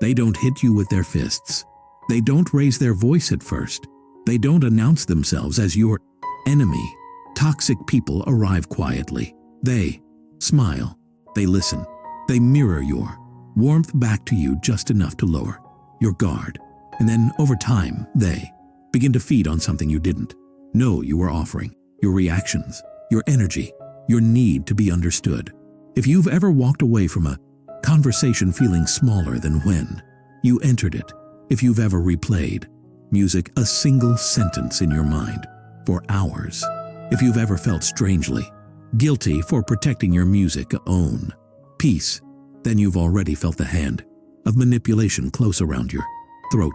They don't hit you with their fists. They don't raise their voice at first. They don't announce themselves as your enemy. Toxic people arrive quietly. They smile. They listen. They mirror your warmth back to you just enough to lower your guard. And then, over time, they begin to feed on something you didn't know you were offering: your reactions, your energy, your need to be understood. If you've ever walked away from a conversation feeling smaller than when you entered it, if you've ever replayed music, a single sentence in your mind for hours, if you've ever felt strangely guilty for protecting your music own peace, then you've already felt the hand of manipulation close around your throat,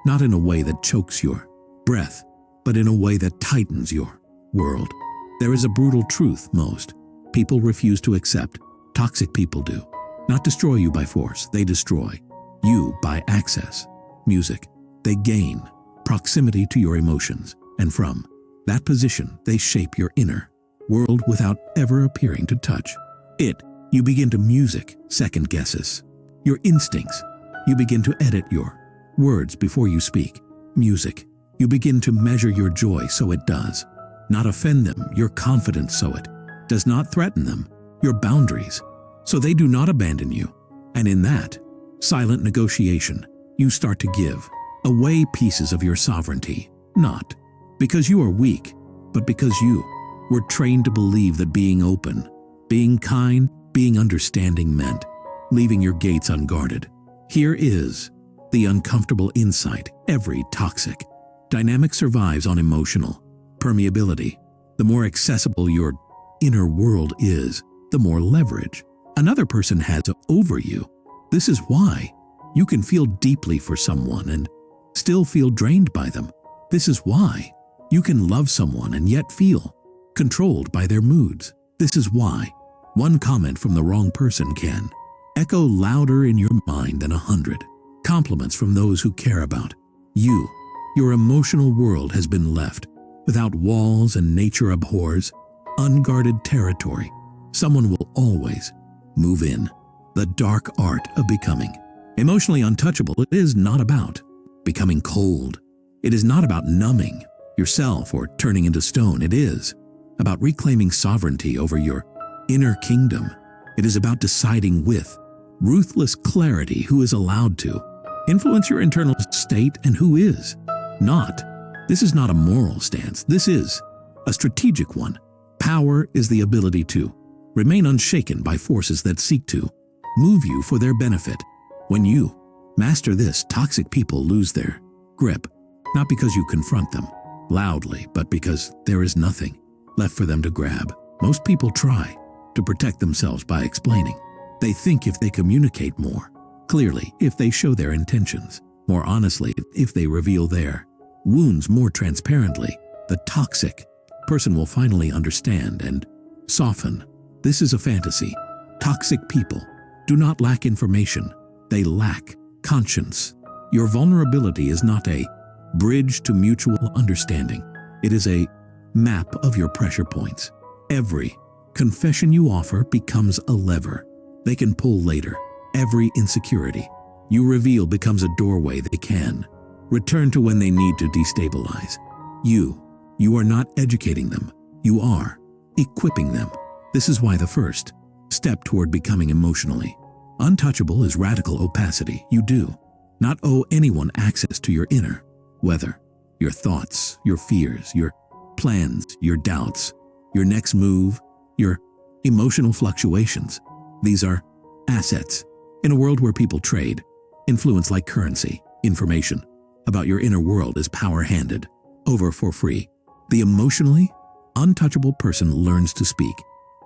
not in a way that chokes your breath, but in a way that tightens your world. There is a brutal truth most people refuse to accept. Toxic people do not destroy you by force. They destroy you by access. Music, they gain proximity to your emotions, and from that position, they shape your inner world without ever appearing to touch it. You begin to music second guesses your instincts. You begin to edit your words before you speak. Music, you begin to measure your joy so it does not offend them, your confidence so it does not threaten them, your boundaries so they do not abandon you. And in that silent negotiation, you start to give away pieces of your sovereignty, not because you are weak, but because you were trained to believe that being open, being kind, being understanding meant leaving your gates unguarded. Here is the uncomfortable insight: every toxic dynamic survives on emotional permeability. The more accessible your inner world is, the more leverage another person has over you. This is why you can feel deeply for someone and still feel drained by them. This is why you can love someone and yet feel controlled by their moods. This is why one comment from the wrong person can echo louder in your mind than 100 compliments from those who care about you. Your emotional world has been left without walls, and nature abhors unguarded territory. Someone will always move in. The dark art of becoming emotionally untouchable. It is not about becoming cold. It is not about numbing yourself or turning into stone. It is about reclaiming sovereignty over your inner kingdom. It is about deciding with ruthless clarity who is allowed to influence your internal state and who is not. This is not a moral stance. This is a strategic one. Power is the ability to remain unshaken by forces that seek to move you for their benefit. When you master this, toxic people lose their grip, not because you confront them loudly, but because there is nothing left for them to grab. Most people try to protect themselves by explaining. They think if they communicate more clearly, if they show their intentions more honestly, if they reveal their wounds more transparently, the toxic person will finally understand and soften. This is a fantasy. Toxic people do not lack information. They lack conscience. Your vulnerability is not a bridge to mutual understanding. It is a map of your pressure points. Every confession you offer becomes a lever they can pull later. Every insecurity you reveal becomes a doorway they can return to when they need to destabilize you. You are not educating them. You are equipping them. This is why the first step toward becoming emotionally untouchable is radical opacity. You do not owe anyone access to your inner weather, your thoughts, your fears, your plans, your doubts, your next move, your emotional fluctuations. These are assets. In a world where people trade influence like currency, information about your inner world is power handed over for free. The emotionally untouchable person learns to speak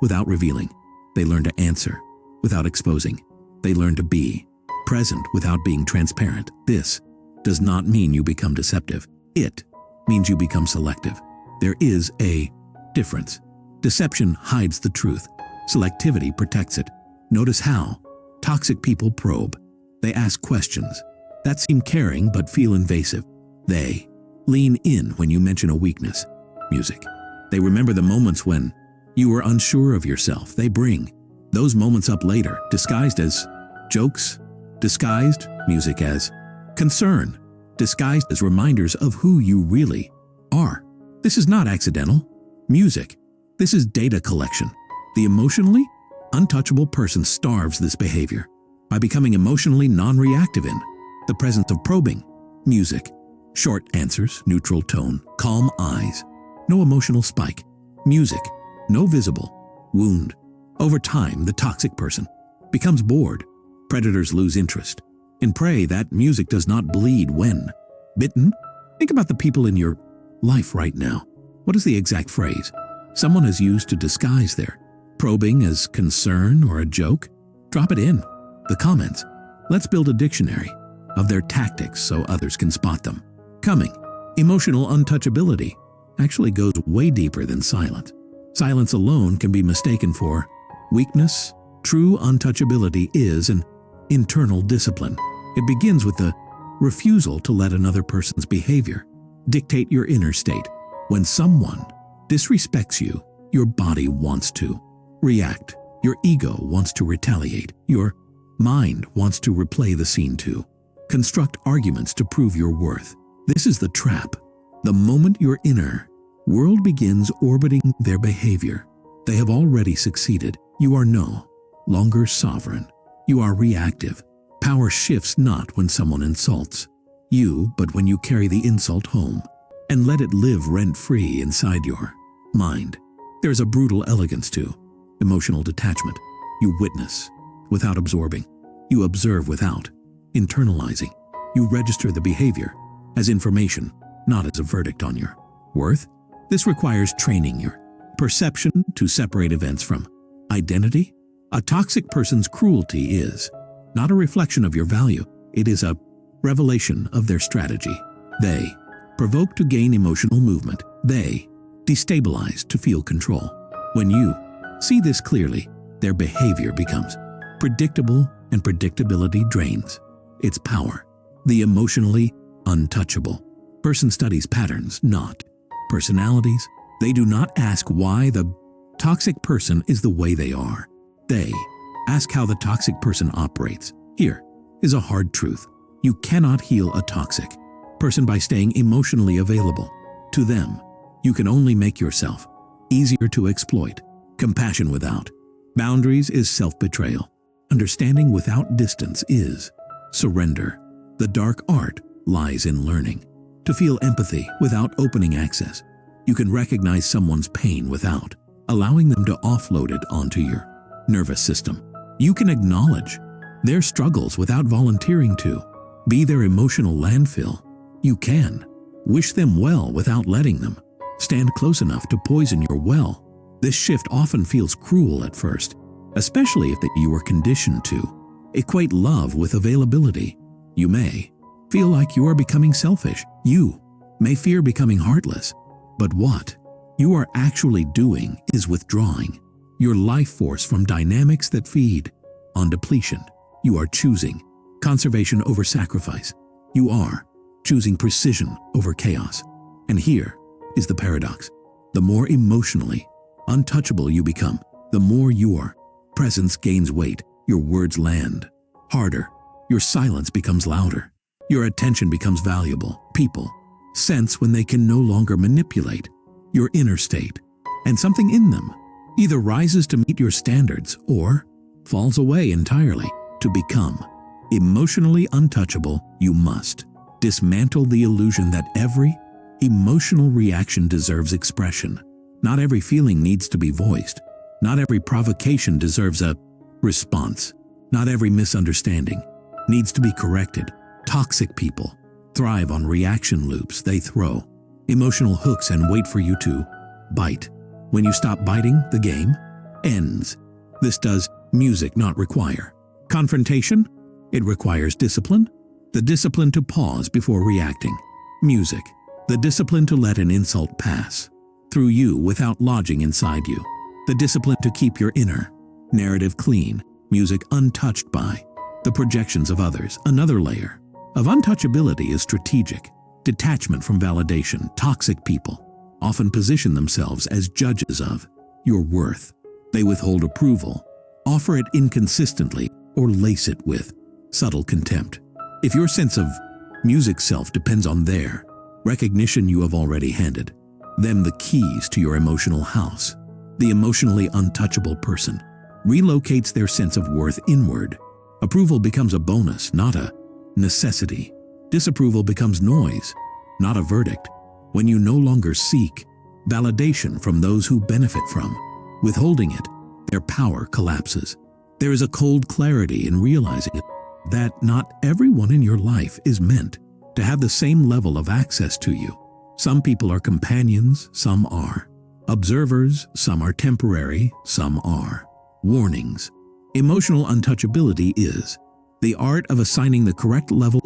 without revealing. They learn to answer without exposing. They learn to be present without being transparent. This does not mean you become deceptive. It means you become selective. There is a difference. Deception hides the truth. Selectivity protects it. Notice how toxic people probe. They ask questions that seem caring but feel invasive. They lean in when you mention a weakness. Music. They remember the moments when you were unsure of yourself. They bring those moments up later, disguised as jokes, disguised music as concern, disguised as reminders of who you really are. This is not accidental music. This is data collection. The emotionally untouchable person starves this behavior by becoming emotionally non-reactive in the presence of probing music. Short answers, neutral tone, calm eyes, no emotional spike. Music, no visible wound. Over time, the toxic person becomes bored. Predators lose interest. In prey, that music does not bleed when bitten. Think about the people in your life right now. What is the exact phrase someone has used to disguise their probing as concern or a joke? Drop it in the comments. Let's build a dictionary of their tactics so others can spot them. Coming, emotional untouchability actually goes way deeper than silence. Silence alone can be mistaken for weakness. True untouchability is an internal discipline. It begins with the refusal to let another person's behavior dictate your inner state. When someone disrespects you, your body wants to react. Your ego wants to retaliate. Your mind wants to replay the scene to construct arguments to prove your worth. This is the trap. The moment your inner world begins orbiting their behavior, they have already succeeded. You are no longer sovereign. You are reactive. Power shifts not when someone insults you, but when you carry the insult home and let it live rent-free inside your mind. There's a brutal elegance to emotional detachment. You witness without absorbing. You observe without internalizing. You register the behavior as information, not as a verdict on your worth. This requires training your perception to separate events from identity. A toxic person's cruelty is not a reflection of your value. It is a revelation of their strategy. They provoke to gain emotional movement. They destabilize to feel control. When you see this clearly, their behavior becomes predictable, and predictability drains its power. The emotionally untouchable person studies patterns, not personalities. They do not ask why the toxic person is the way they are. They ask how the toxic person operates. Here is a hard truth. You cannot heal a toxic person by staying emotionally available to them. You can only make yourself easier to exploit. Compassion without boundaries is self-betrayal. Understanding without distance is surrender. The dark art lies in learning to feel empathy without opening access. You can recognize someone's pain without allowing them to offload it onto your nervous system. You can acknowledge their struggles without volunteering to be their emotional landfill. You can wish them well without letting them stand close enough to poison your well. This shift often feels cruel at first, especially if you were conditioned to equate love with availability. You may feel like you are becoming selfish. You may fear becoming heartless. But what you are actually doing is withdrawing your life force from dynamics that feed on depletion. You are choosing conservation over sacrifice. You are choosing precision over chaos. And here is the paradox. The more emotionally untouchable you become, the more your presence gains weight. Your words land harder. Your silence becomes louder. Your attention becomes valuable. People sense when they can no longer manipulate your inner state, and something in them either rises to meet your standards or falls away entirely. To become emotionally untouchable, you must dismantle the illusion that every emotional reaction deserves expression. Not every feeling needs to be voiced. Not every provocation deserves a response. Not every misunderstanding needs to be corrected. Toxic people thrive on reaction loops. They throw emotional hooks and wait for you to bite. When you stop biting, the game ends. This does music not require confrontation? It requires discipline. The discipline to pause before reacting. Music, the discipline to let an insult pass through you without lodging inside you. The discipline to keep your inner narrative clean. Music untouched by the projections of others. Another layer of untouchability is strategic detachment from validation. Toxic people often position themselves as judges of your worth. They withhold approval, offer it inconsistently, or lace it with subtle contempt. If your sense of music self depends on their recognition, you have already handed them the keys to your emotional house. The emotionally untouchable person relocates their sense of worth inward. Approval becomes a bonus, not a necessity. Disapproval becomes noise, not a verdict. When you no longer seek validation from those who benefit from withholding it, their power collapses. There is a cold clarity in realizing that not everyone in your life is meant to have the same level of access to you. Some people are companions, some are observers, some are temporary, some are warnings. Emotional untouchability is the art of assigning the correct level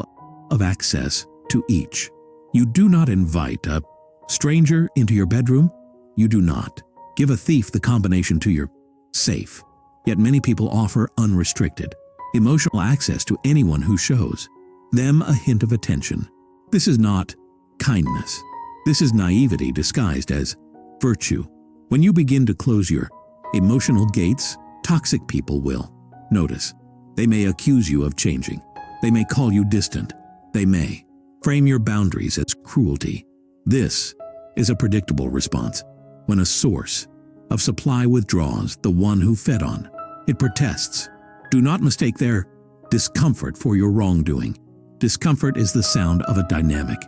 of access to each. You do not invite a stranger into your bedroom. You do not give a thief the combination to your safe. Yet many people offer unrestricted emotional access to anyone who shows them a hint of attention. This is not kindness. This is naivety disguised as virtue. When you begin to close your emotional gates, toxic people will notice. They may accuse you of changing. They may call you distant. They may frame your boundaries as cruelty. This is a predictable response. When a source of supply withdraws, the one who fed on it protests. Do not mistake their discomfort for your wrongdoing. Discomfort is the sound of a dynamic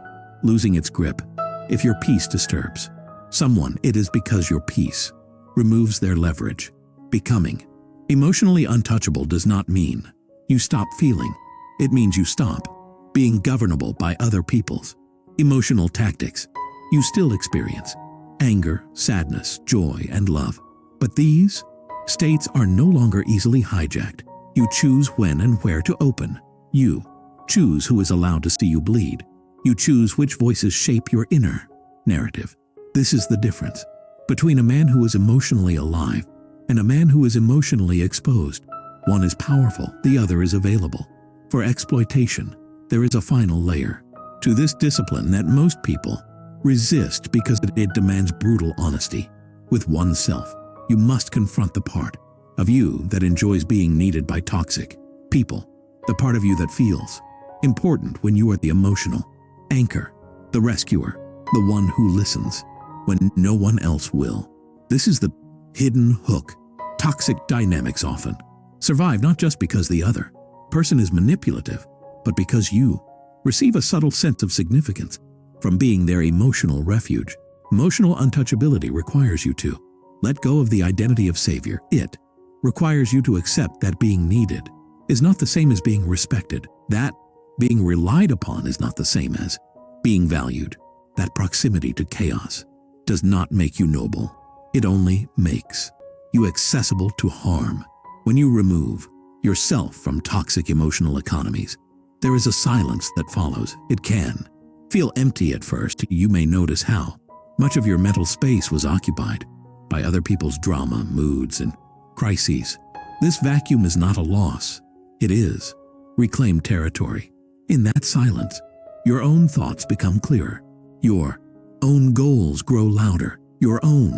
losing its grip. If your peace disturbs someone, it is because your peace removes their leverage. Becoming emotionally untouchable does not mean you stop feeling. It means you stop being governable by other people's emotional tactics. You still experience anger, sadness, joy, and love. But these states are no longer easily hijacked. You choose when and where to open. You choose who is allowed to see you bleed. You choose which voices shape your inner narrative. This is the difference between a man who is emotionally alive and a man who is emotionally exposed. One is powerful, the other is available. For exploitation, there is a final layer to this discipline that most people resist because it demands brutal honesty with oneself. You must confront the part of you that enjoys being needed by toxic people, the part of you that feels important when you are the emotional anchor, the rescuer, the one who listens when no one else will. This is the hidden hook. Toxic dynamics often survive not just because the other person is manipulative, but because you receive a subtle sense of significance from being their emotional refuge. Emotional untouchability requires you to let go of the identity of savior. It requires you to accept that being needed is not the same as being respected, that being relied upon is not the same as being valued, that proximity to chaos does not make you noble. It only makes you accessible to harm. When you remove yourself from toxic emotional economies, there is a silence that follows. It can feel empty at first. You may notice how much of your mental space was occupied by other people's drama, moods, and crises. This vacuum is not a loss. It is reclaimed territory. In that silence, your own thoughts become clearer. Your own goals grow louder. Your own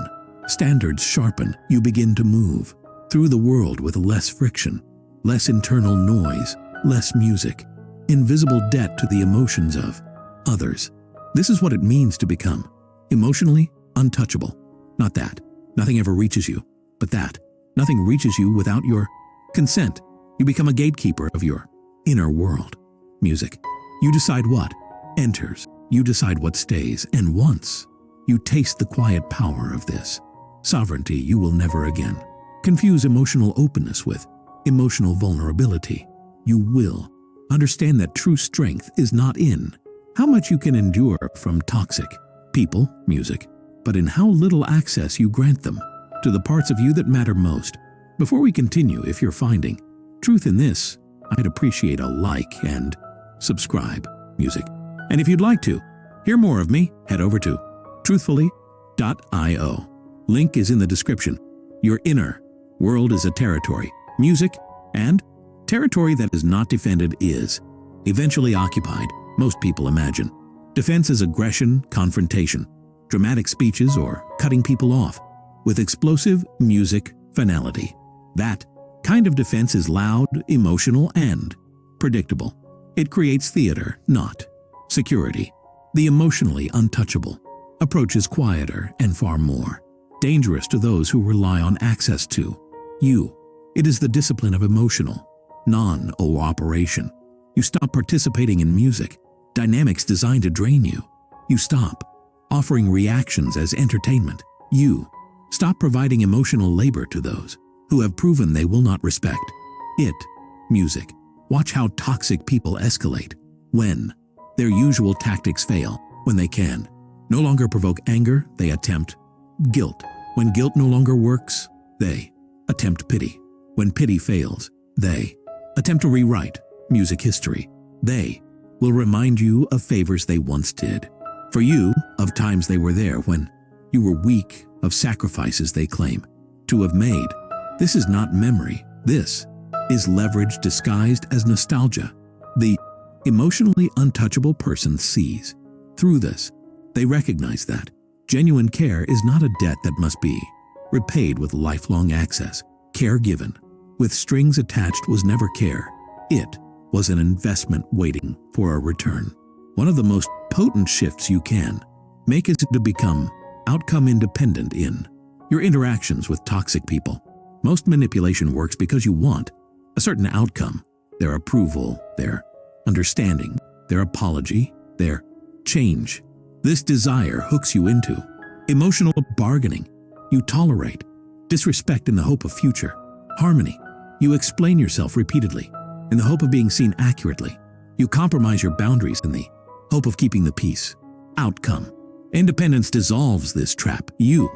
standards sharpen. You begin to move through the world with less friction, less internal noise, less music, invisible debt to the emotions of others. This is what it means to become emotionally untouchable. Not that nothing ever reaches you, but that nothing reaches you without your consent. You become a gatekeeper of your inner world. Music. You decide what enters. You decide what stays. And once you taste the quiet power of this sovereignty, you will never again confuse emotional openness with emotional vulnerability. You will understand that true strength is not in how much you can endure from toxic people, music, but in how little access you grant them to the parts of you that matter most. Before we continue, if you're finding truth in this, I'd appreciate a like and subscribe, music. And if you'd like to hear more of me, head over to truthfully.io. Link is in the description. Your inner world is a territory, music, and territory that is not defended is eventually occupied. Most people imagine defense is aggression, confrontation, dramatic speeches, or cutting people off with explosive music finality. That kind of defense is loud, emotional, and predictable. It creates theater, not security. The emotionally untouchable approach is quieter and far more dangerous to those who rely on access to you. It is the discipline of emotional non-cooperation. You stop participating in music, dynamics designed to drain you. You stop offering reactions as entertainment. You stop providing emotional labor to those who have proven they will not respect it. Music. Watch how toxic people escalate when their usual tactics fail. When they can no longer provoke anger, they attempt guilt. When guilt no longer works, they attempt pity. When pity fails, they attempt to rewrite music history. They will remind you of favors they once did for you, of times they were there when you were weak, of sacrifices they claim to have made. This is not memory. This is leverage disguised as nostalgia. The emotionally untouchable person sees through this. They recognize that genuine care is not a debt that must be repaid with lifelong access. Care given with strings attached was never care. It was an investment waiting for a return. One of the most potent shifts you can make is to become outcome independent in your interactions with toxic people. Most manipulation works because you want a certain outcome, their approval, their understanding, their apology, their change. This desire hooks you into emotional bargaining. You tolerate disrespect in the hope of future harmony. You explain yourself repeatedly in the hope of being seen accurately. You compromise your boundaries in the hope of keeping the peace. Outcome. Independence dissolves this trap. You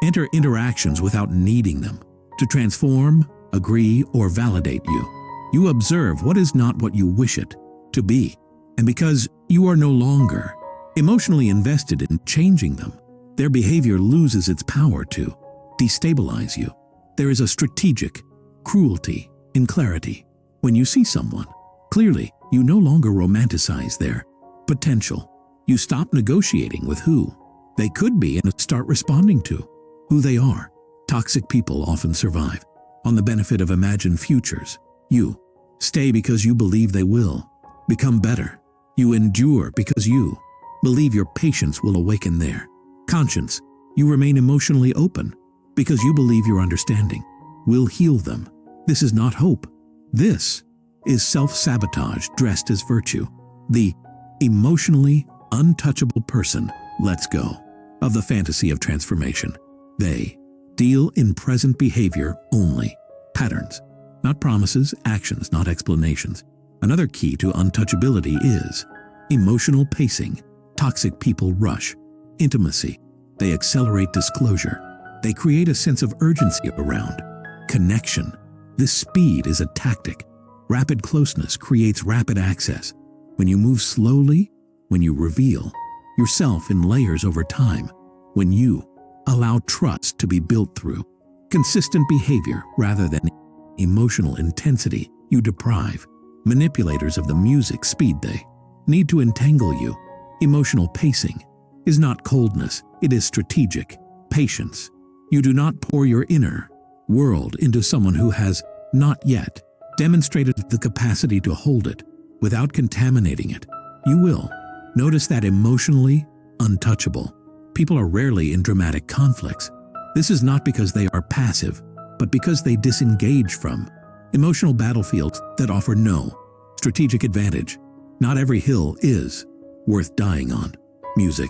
enter interactions without needing them to transform, agree, or validate you. You observe what is not what you wish it to be, and because you are no longer emotionally invested in changing them, their behavior loses its power to destabilize you. There is a strategic cruelty in clarity. When you see someone clearly, you no longer romanticize their potential. You stop negotiating with who they could be and start responding to who they are. Toxic people often survive on the benefit of imagined futures. You stay because you believe they will become better. You endure because you believe your patience will awaken their conscience. You remain emotionally open because you believe your understanding will heal them. This is not hope. This is self-sabotage dressed as virtue. The emotionally untouchable person lets go of the fantasy of transformation. They deal in present behavior only, patterns, not promises, actions, not explanations. Another key to untouchability is emotional pacing. Toxic people rush intimacy. They accelerate disclosure. They create a sense of urgency around connection. This speed is a tactic. Rapid closeness creates rapid access. When you move slowly, when you reveal yourself in layers over time, when you allow trust to be built through consistent behavior rather than emotional intensity, you deprive manipulators of the music speed they need to entangle you. Emotional pacing is not coldness, it is strategic patience. You do not pour your inner world into someone who has not yet demonstrated the capacity to hold it without contaminating it. You will notice that emotionally untouchable people are rarely in dramatic conflicts. This is not because they are passive, but because they disengage from emotional battlefields that offer no strategic advantage. Not every hill is worth dying on. Music.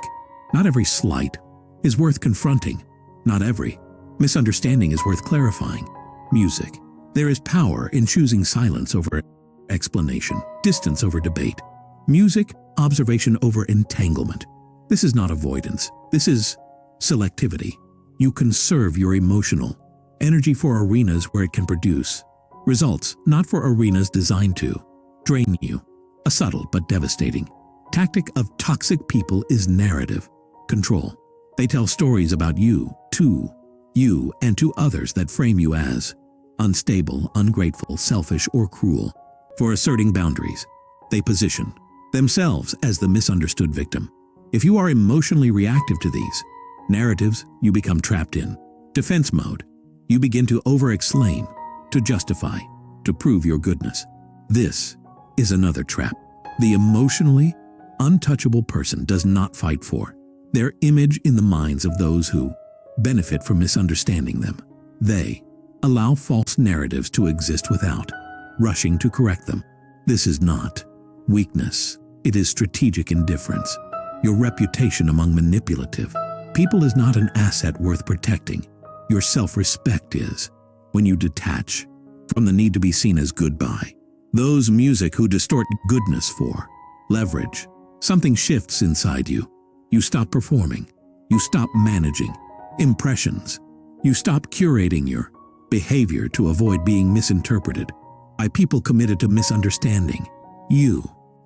Not every slight is worth confronting. Not every misunderstanding is worth clarifying. Music. There is power in choosing silence over explanation, distance over debate. Music, observation over entanglement. This is not avoidance. This is selectivity. You conserve your emotional energy for arenas where it can produce results, not for arenas designed to drain you. A subtle but devastating tactic of toxic people is narrative control. They tell stories about you, to you, and to others that frame you as unstable, ungrateful, selfish, or cruel. For asserting boundaries, they position themselves as the misunderstood victim. If you are emotionally reactive to these narratives, you become trapped in defense mode. You begin to over-explain, to justify, to prove your goodness. This is another trap. The emotionally untouchable person does not fight for their image in the minds of those who benefit from misunderstanding them. They allow false narratives to exist without rushing to correct them. This is not weakness. It is strategic indifference. Your reputation among manipulative people is not an asset worth protecting. Your self-respect is. When you detach from the need to be seen as good by those music who distort goodness for leverage, something shifts inside you. You stop performing. You stop managing impressions. You stop curating your behavior to avoid being misinterpreted by people committed to misunderstanding you.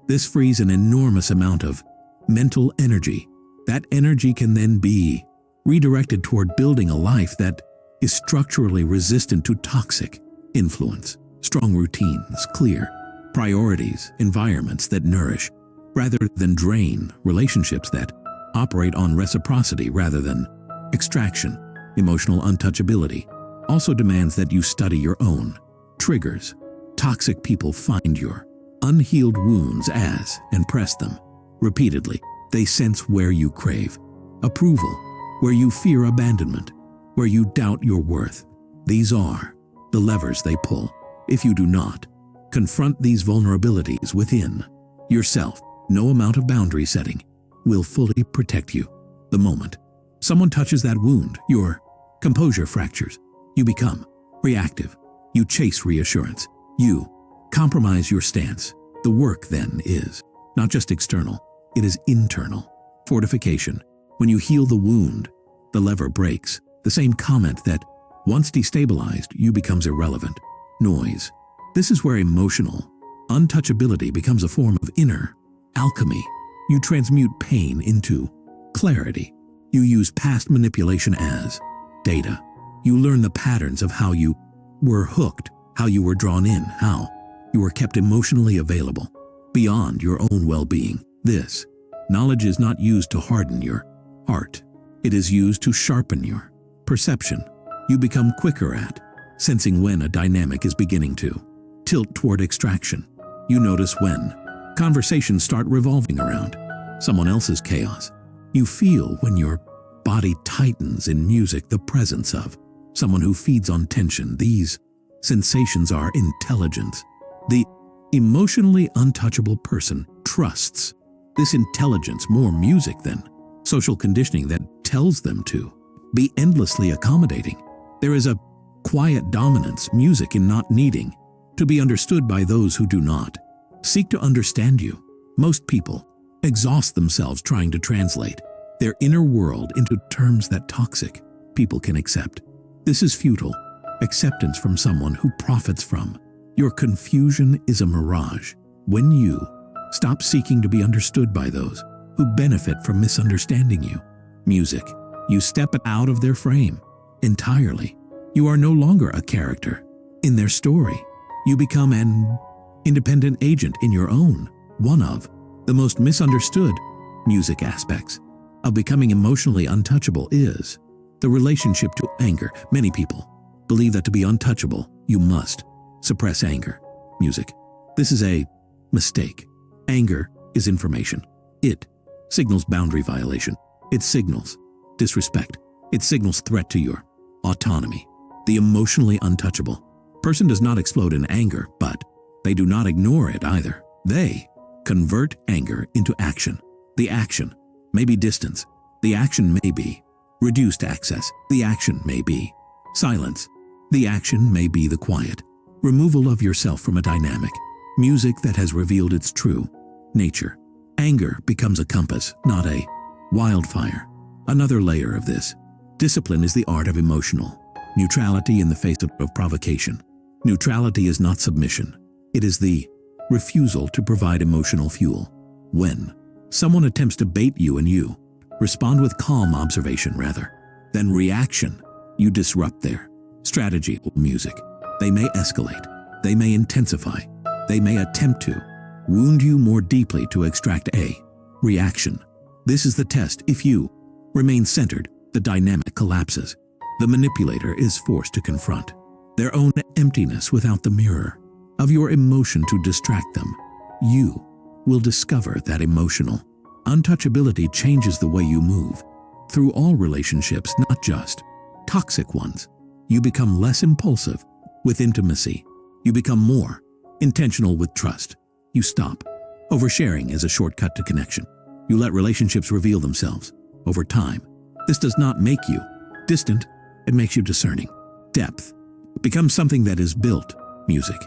This frees an enormous amount of mental energy. That energy can then be redirected toward building a life that is structurally resistant to toxic influence. Strong routines, clear priorities, environments that nourish rather than drain, relationships that operate on reciprocity rather than extraction. Emotional untouchability also demands that you study your own triggers. Toxic people find your unhealed wounds and press them repeatedly. They sense where you crave approval, where you fear abandonment, where you doubt your worth. These are the levers they pull. If you do not confront these vulnerabilities within yourself, no amount of boundary setting will fully protect you. The moment someone touches that wound, your composure fractures. You become reactive. You chase reassurance. You compromise your stance. The work then is not just external, it is internal. Fortification. When you heal the wound, the lever breaks. The same comment that once destabilized you becomes irrelevant. Noise. This is where emotional untouchability becomes a form of inner alchemy. You transmute pain into clarity. You use past manipulation as data. You learn the patterns of how you were hooked, how you were drawn in, how you were kept emotionally available beyond your own well-being. This knowledge is not used to harden your heart. It is used to sharpen your perception. You become quicker at sensing when a dynamic is beginning to tilt toward extraction. You notice when conversations start revolving around someone else's chaos. You feel when your body tightens in music the presence of someone who feeds on tension. These sensations are intelligence. The emotionally untouchable person trusts this intelligence more music than social conditioning that tells them to be endlessly accommodating. There is a quiet dominance music in not needing to be understood by those who do not seek to understand you. Most people exhaust themselves trying to translate their inner world into terms that toxic people can accept. This is futile acceptance from someone who profits from your confusion is a mirage. When you stop seeking to be understood by those who benefit from misunderstanding you, music, you step out of their frame entirely. You are no longer a character in their story. You become an independent agent in your own. One of the most misunderstood music aspects of becoming emotionally untouchable is the relationship to anger. Many people believe that to be untouchable, you must suppress anger. Music. This is a mistake. Anger is information. It signals boundary violation. It signals disrespect. It signals threat to your autonomy. The emotionally untouchable person does not explode in anger, but they do not ignore it either. They convert anger into action. The action may be distance. The action may be reduced access. The action may be silence. The action may be the quiet removal of yourself from a dynamic. Music that has revealed its true nature. Anger becomes a compass, not a wildfire. Another layer of this discipline is the art of emotional neutrality in the face of provocation. Neutrality is not submission. It is the refusal to provide emotional fuel. When someone attempts to bait you and you respond with calm observation rather than reaction, you disrupt their strategy or music. They may escalate. They may intensify. They may attempt to wound you more deeply to extract a reaction. This is the test. If you remain centered, the dynamic collapses. The manipulator is forced to confront their own emptiness without the mirror of your emotion to distract them. you will discover that emotional untouchability changes the way you move through all relationships, not just toxic ones. You become less impulsive with intimacy. You become more intentional with trust. You stop oversharing as a shortcut to connection. You let relationships reveal themselves over time. This does not make you distant, it makes you discerning. Depth becomes something that is built, music,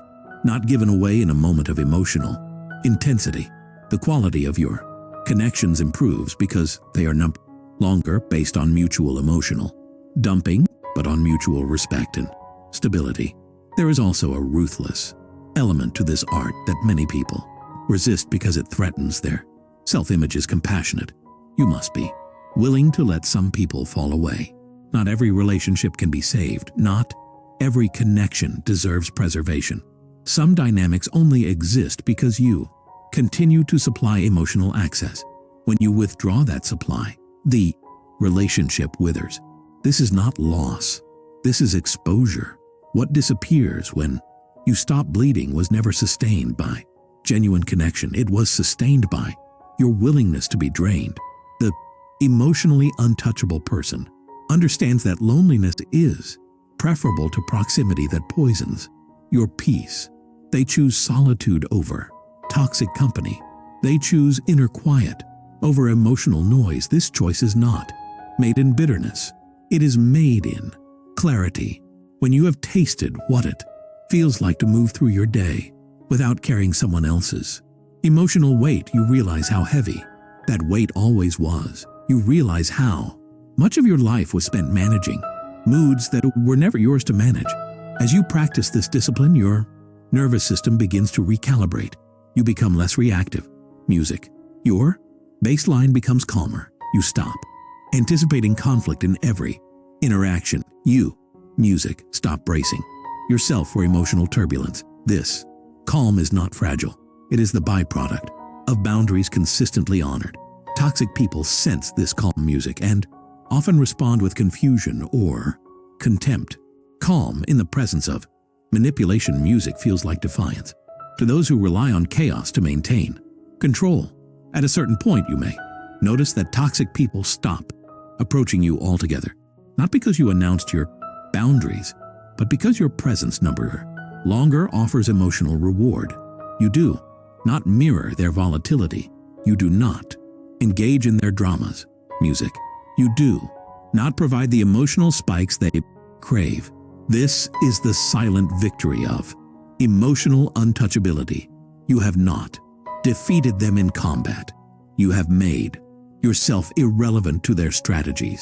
not given away in a moment of emotional intensity. The quality of your connections improves because they are no longer based on mutual emotional dumping, but on mutual respect and stability. There is also a ruthless element to this art that many people resist because it threatens their self-image is compassionate. You must be willing to let some people fall away. Not every relationship can be saved. Not every connection deserves preservation. Some dynamics only exist because you continue to supply emotional access. When you withdraw that supply, the relationship withers. This is not loss. This is exposure. What disappears when you stop bleeding was never sustained by genuine connection. It was sustained by your willingness to be drained. The emotionally untouchable person understands that loneliness is preferable to proximity that poisons your peace. They choose solitude over toxic company. They choose inner quiet over emotional noise. This choice is not made in bitterness. It is made in clarity. When you have tasted what it feels like to move through your day without carrying someone else's emotional weight, you realize how heavy that weight always was. You realize how much of your life was spent managing moods that were never yours to manage. As you practice this discipline, your nervous system begins to recalibrate. You become less reactive. Music. Your baseline becomes calmer. You stop anticipating conflict in every interaction. You, music, stop bracing yourself for emotional turbulence. This calm is not fragile. It is the byproduct of boundaries consistently honored. Toxic people sense this calm music and often respond with confusion or contempt. Calm in the presence of manipulation music feels like defiance to those who rely on chaos to maintain control. At a certain point, you may notice that toxic people stop approaching you altogether, not because you announced your boundaries, but because your presence no longer offers emotional reward. You do not mirror their volatility. You do not engage in their dramas. Music. You do not provide the emotional spikes they crave. This is the silent victory of emotional untouchability. You have not defeated them in combat. You have made yourself irrelevant to their strategies.